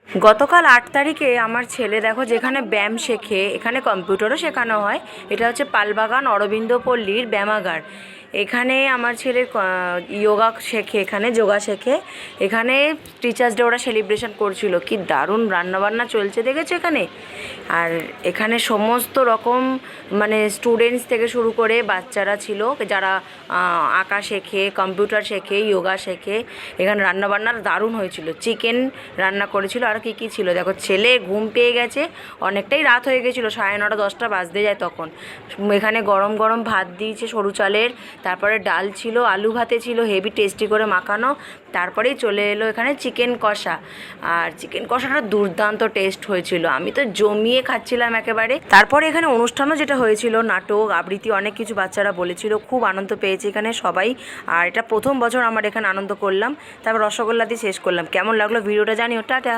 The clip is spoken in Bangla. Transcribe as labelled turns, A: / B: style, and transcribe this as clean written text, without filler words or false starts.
A: গতকাল ৮ তারিখে আমার ছেলে দেখো যেখানে ব্যায়াম শেখে, এখানে কম্পিউটারও শেখানো হয়। এটা হচ্ছে পালবাগান অরবিন্দ পল্লীর ব্যায়ামাগার। এখানে আমার ছেলে যোগা শেখে, এখানে যোগা শেখে। এখানে টিচার্স ডে ওরা সেলিব্রেশন করছিল, কি দারুণ রান্নাবান্না চলছে দেখেছো এখানে। আর এখানে সমস্ত রকম মানে স্টুডেন্টস থেকে শুরু করে বাচ্চারা ছিল যারা আঁকা শেখে, কম্পিউটার শেখে, যোগা শেখে। এখানে রান্নাবান্নার দারুণ হয়েছিল, চিকেন রান্না করেছিল আর কী কী ছিল দেখো। ছেলে ঘুম পেয়ে গেছে, অনেকটাই রাত হয়ে গেছিলো, 9:30 10টা বাজতে যায় তখন। এখানে গরম গরম ভাত দিয়েছে সরু চালের, তারপরে ডাল ছিল, আলু ভাতে ছিল হেভি টেস্টি করে মাখানো। তারপরেই চলে এলো এখানে চিকেন কষা, আর চিকেন কষাটা দুর্দান্ত টেস্ট হয়েছিল, আমি তো জমিয়ে খাচ্ছিলাম একেবারে। তারপরে এখানে অনুষ্ঠানও যেটা হয়েছিল, নাটক আবৃত্তি অনেক কিছু বাচ্চারা বলেছিল, খুব আনন্দ পেয়েছে এখানে সবাই। আর এটা প্রথম বছর আমার এখানে আনন্দ করলাম। তারপর রসগোল্লা দিয়ে শেষ করলাম। কেমন লাগলো ভিডিওটা জানিও, টাটা।